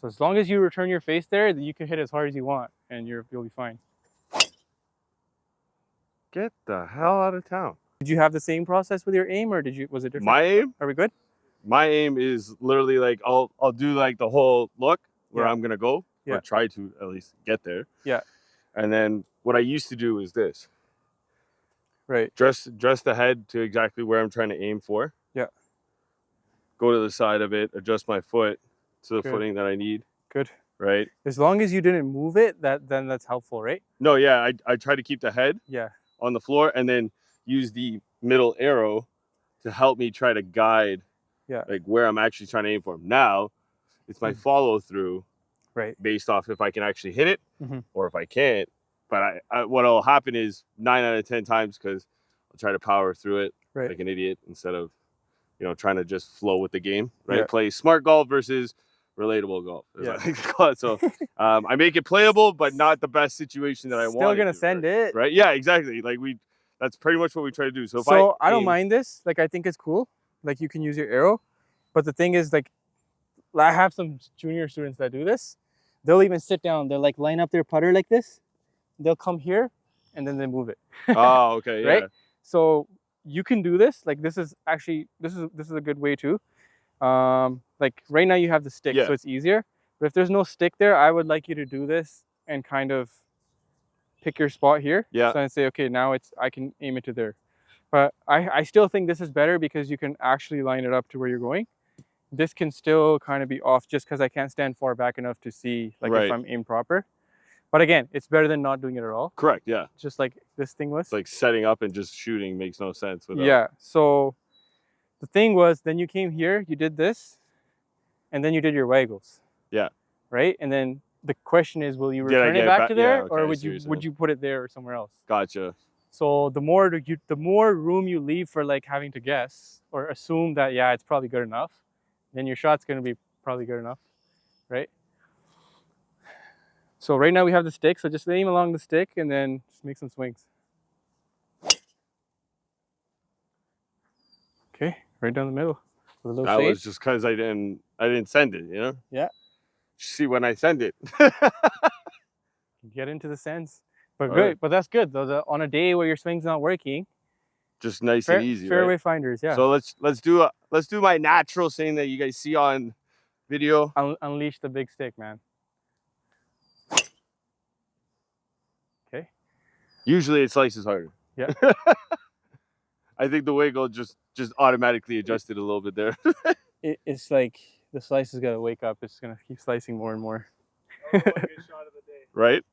So as long as you return your face there, you can hit as hard as you want, and you'll be fine. Get the hell out of town. Did you have the same process with your aim, or was it different? My aim? Are we good? My aim is literally like I'll do like the whole look where I'm gonna go, or try to at least get there. Yeah. And then what I used to do is this. Right. Dress the head to exactly where I'm trying to aim for. Yeah. Go to the side of it, adjust my foot to the Good. footing that I need. Good. Right. As long as you didn't move it, then that's helpful, right? No, yeah, I try to keep the head on the floor and then use the middle arrow to help me try to guide like where I'm actually trying to aim for. Now it's my follow through, right, based off if I can actually hit it or if I can't. But what'll happen is 9 out of 10 times, because I'll try to power through it like an idiot instead of, you know, trying to just flow with the game, right? Play smart golf versus relatable golf, as I like to call it. So I make it playable, but not the best situation that I want. Still gonna send it, right? Yeah, exactly. Like that's pretty much what we try to do. So if I don't mind this. Like, I think it's cool. Like, you can use your arrow, but the thing is, like, I have some junior students that do this. They'll even sit down. They'll like line up their putter like this. They'll come here, and then they move it. Oh, okay, yeah. Right. So you can do this. Like, this is a good way too. Like right now you have the stick, so it's easier. But if there's no stick there, I would like you to do this and kind of pick your spot here. Yeah. So I say, okay, now I can aim it to there. But I still think this is better because you can actually line it up to where you're going. This can still kind of be off just because I can't stand far back enough to see like if I'm aimed proper. But again, it's better than not doing it at all. Correct, yeah. Just like this thing was. It's like setting up and just shooting makes no sense without. Yeah, so the thing was, then you came here, you did this, and then you did your waggles. Yeah. Right? And then the question is, will you return it back to there, or would you put it there or somewhere else? Gotcha. So the more room you leave for like having to guess or assume that, yeah, it's probably good enough, then your shot's going to be probably good enough, right? So right now we have the stick, so just aim along the stick and then just make some swings. Okay, right down the middle with a little that fade. Was just because I didn't send it, you know? Yeah. See when I send it. Get into the sense. But good, but that's good though. On a day where your swing's not working, just nice and easy, fairway finders, yeah. So let's do my natural thing that you guys see on video. Unleash the big stick, man. Okay. Usually it slices harder. Yeah. I think the wiggle just automatically adjusted a little bit there. It's like the slice is gonna wake up. It's gonna keep slicing more and more. Good shot of the day. Right.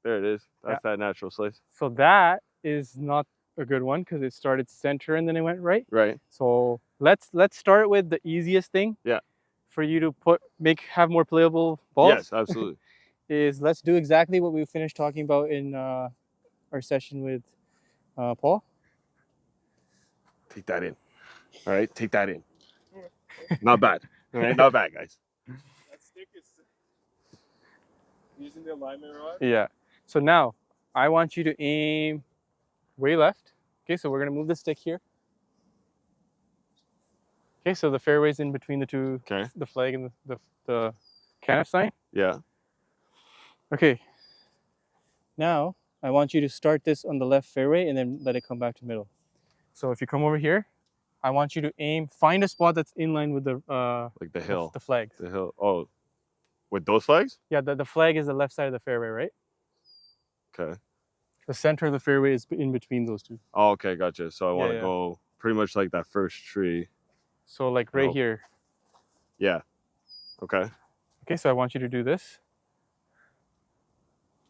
There it is. That's that natural slice. So that is not a good one because it started center and then it went right. Right. So let's start with the easiest thing. Yeah. For you to have more playable balls. Yes, absolutely. Is let's do exactly what we finished talking about in our session with Paul. Take that in. All right, take that in. Not bad. All right, not bad, guys. That stick is using the alignment rod. Yeah. So now I want you to aim way left. Okay, so we're gonna move the stick here. Okay, so the fairway's in between the two, the flag and the canif sign. Yeah. Okay. Now I want you to start this on the left fairway and then let it come back to middle. So if you come over here, I want you to find a spot that's in line with the like the hill, the flags. The hill. Oh, with those flags? Yeah, the flag is the left side of the fairway, right? Okay. The center of the fairway is in between those two. Oh, okay, gotcha. So I want to go pretty much like that first tree. So like right here. Yeah. Okay. Okay, so I want you to do this.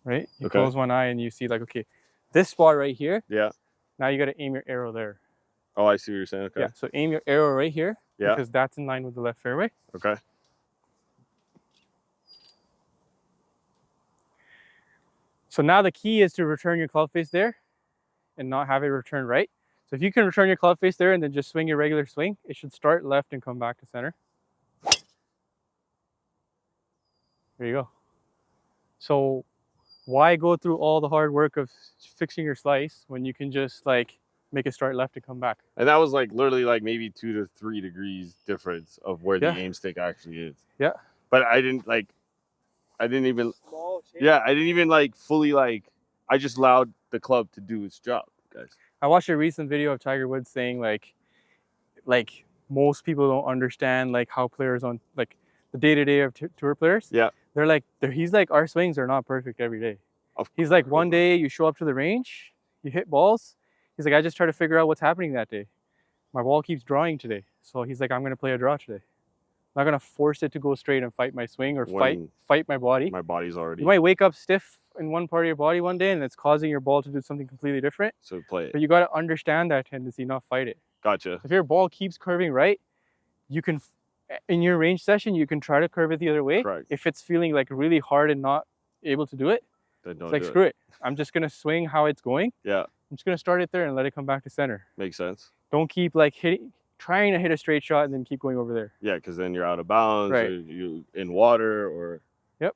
Right? You close one eye and you see like, okay, this spot right here. Yeah. Now you got to aim your arrow there. Oh, I see what you're saying. Okay. Yeah, so aim your arrow right here. Yeah. Because that's in line with the left fairway. Okay. So now the key is to return your club face there and not have it return right. So if you can return your club face there and then just swing your regular swing, it should start left and come back to center. There you go. So why go through all the hard work of fixing your slice when you can just like make it start left and come back. And that was like literally like maybe 2 to 3 degrees difference of where the aim stick actually is. Yeah. But I didn't even, I didn't even like fully like, I just allowed the club to do its job, guys. I watched a recent video of Tiger Woods saying like most people don't understand like how players on like the day-to-day of tour players. Yeah. He's like, our swings are not perfect every day. He's like, one day you show up to the range, you hit balls. He's like, I just try to figure out what's happening that day. My ball keeps drawing today. So he's like, I'm going to play a draw today. I'm not going to force it to go straight and fight my swing or fight my body. My body's already. You might wake up stiff in one part of your body one day and it's causing your ball to do something completely different. So play it. But you got to understand that tendency, not fight it. Gotcha. If your ball keeps curving right, you can, in your range session, you can try to curve it the other way. Correct. If it's feeling like really hard and not able to do it, then don't it's like, screw it. I'm just going to swing how it's going. Yeah. I'm just going to start it there and let it come back to center. Makes sense. Don't keep like trying to hit a straight shot and then keep going over there. Yeah, because then you're out of bounds, right. or you in water, or. Yep.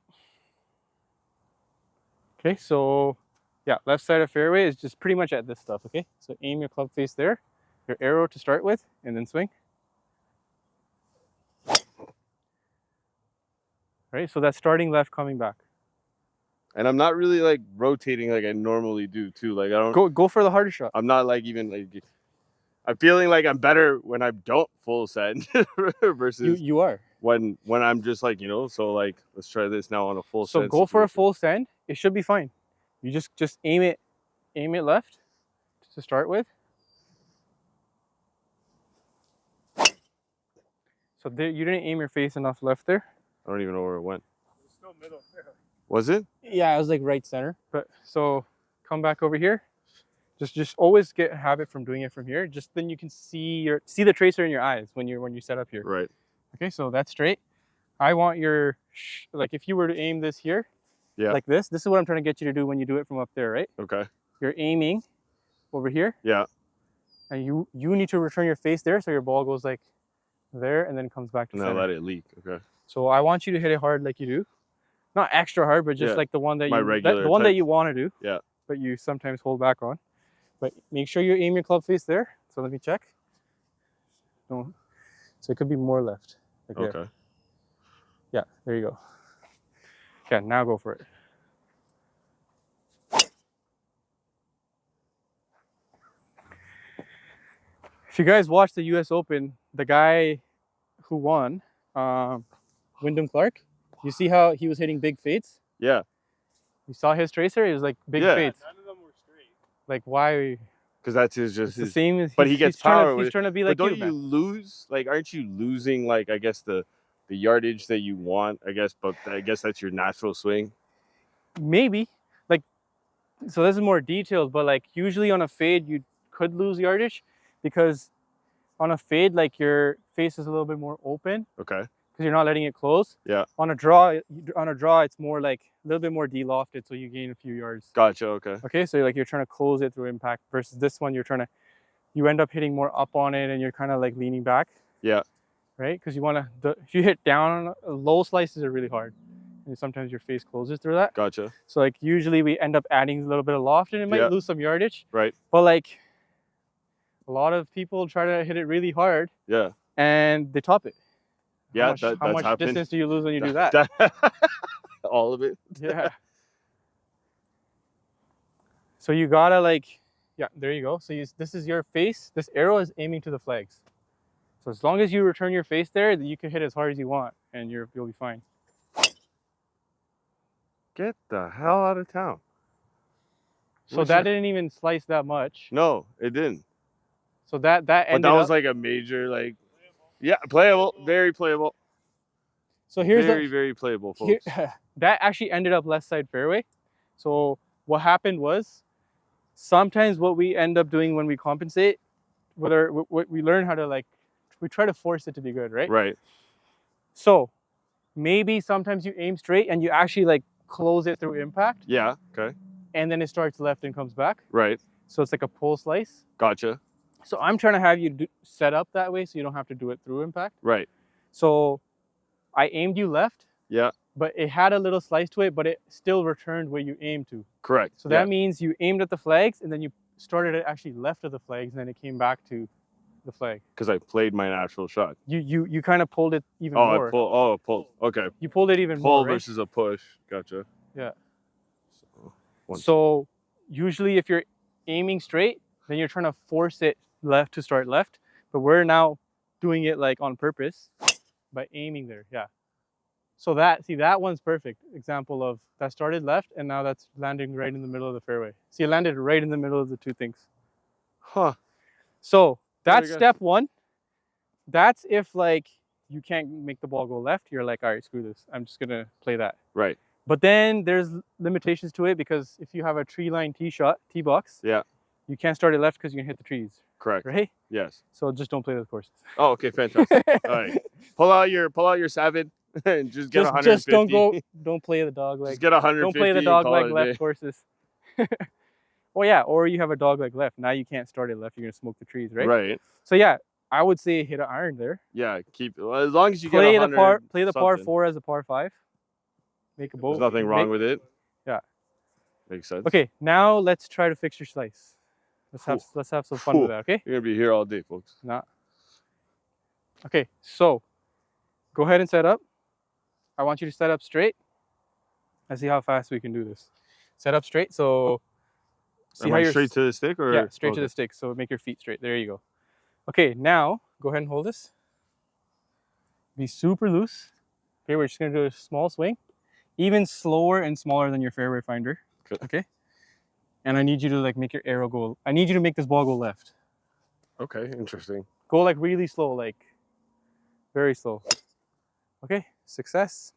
Okay, so yeah, left side of fairway is just pretty much at this stuff, okay? So aim your club face there, your arrow to start with, and then swing. Right, so that's starting left, coming back. And I'm not really like rotating like I normally do too. Like I don't go for the harder shot. I'm not like even like, I'm feeling like I'm better when I don't full send versus you are when I'm just like, you know, so like let's try this now on a full send. So go for a full send. It should be fine. You just aim it left to start with. So there, you didn't aim your face enough left there. I don't even know where it went. It was still middle. Was it? Yeah, it was like right center. But so come back over here. Just always get a habit from doing it from here. Just then you can see the tracer in your eyes when you set up here. Right. Okay, so that's straight. I want your like if you were to aim this here, like this is what I'm trying to get you to do when you do it from up there, right? Okay. You're aiming over here. Yeah. And you need to return your face there so your ball goes like there and then comes back to center. And then let it leak. Okay. So I want you to hit it hard like you do. Not extra hard, but just like the one that the one that you want to do. Yeah. But you sometimes hold back on. But make sure you aim your club face there. So let me check. No. So it could be more left. Like okay. There. Yeah, there you go. Okay, now go for it. If you guys watch the US Open, the guy who won, Wyndham Clark, you see how he was hitting big fades? Yeah. You saw his tracer? It was like big fades. None of them were straight. Like why? Because that's his the same as but he gets power. He's trying to be like but don't you lose? Like, aren't you losing? Like, I guess the yardage that you want. I guess, but I guess that's your natural swing. Maybe. Like, so this is more detailed, but like usually on a fade you could lose yardage because on a fade like your face is a little bit more open. Okay. Because you're not letting it close. Yeah. On a draw, it's more like a little bit more de-lofted, so you gain a few yards. Gotcha. Okay. Okay, so like you're trying to close it through impact versus this one, you end up hitting more up on it, and you're kind of like leaning back. Yeah. Right, because you want to. If you hit down, low slices are really hard, and sometimes your face closes through that. Gotcha. So like usually we end up adding a little bit of loft, and it might lose some yardage. Right. But like a lot of people try to hit it really hard. Yeah. And they top it. Yeah, how much distance do you lose when you do that? All of it. Yeah. So you gotta like, yeah, there you go. So this is your face. This arrow is aiming to the flags. So as long as you return your face there, you can hit as hard as you want, and you'll be fine. Get the hell out of town. So that didn't even slice that much. No, it didn't. So that ended up. But that was like a major like. Yeah, playable, very playable. So here's very playable, folks. That actually ended up left side fairway. So what happened was, sometimes what we end up doing when we compensate, we learn how to like, we try to force it to be good, right? Right. So maybe sometimes you aim straight and you actually like close it through impact. Yeah. Okay. And then it starts left and comes back. Right. So it's like a pull slice. Gotcha. So I'm trying to have you set up that way so you don't have to do it through impact. Right. So I aimed you left. Yeah. But it had a little slice to it, but it still returned where you aimed to. Correct. So that means you aimed at the flags and then you started it actually left of the flags, and then it came back to the flag. Because I played my natural shot. You kind of pulled it even Oh, more. I pull. Oh, pull. Okay. You pulled it even Pull more, right? versus a push. Gotcha. Yeah. So, so usually if you're aiming straight, then you're trying to force it left to start left. But we're now doing it like on purpose by aiming there. Yeah. So that one's perfect example of that started left and now that's landing right in the middle of the fairway. See, it landed right in the middle of the two things. huh. So that's step one. That's if like you can't make the ball go left, you're like, all right, screw this. I'm just gonna play that. Right. But then there's limitations to it because if you have a tree line tee box, yeah, you can't start it left because you're gonna hit the trees. Correct. Right? Yes. So just don't play those courses. Oh, okay, fantastic. All right. Pull out your 7 and just get 150. Just don't play the dog leg. Just get 150. Don't play the dog leg left courses. Oh yeah, or you have a dog leg left. Now you can't start it left. You're gonna smoke the trees, right? Right. So yeah, I would say hit an iron there. Yeah, as long as you play get 100. Play the par 4 as a par 5. Make a bowl. There's nothing wrong with it. Yeah. Makes sense. Okay, now let's try to fix your slice. Let's have some fun with that, okay? You're gonna be here all day, folks. Nah. Okay, so go ahead and set up. I want you to set up straight. Let's see how fast we can do this. Set up straight. So see how you're straight to the stick, or yeah, straight to the stick. So make your feet straight. There you go. Okay, now go ahead and hold this. Be super loose. Okay, we're just gonna do a small swing, even slower and smaller than your fairway finder. Okay. And I need you to like make your arrow go. I need you to make this ball go left. Okay, interesting. Go like really slow, like very slow. Okay, success.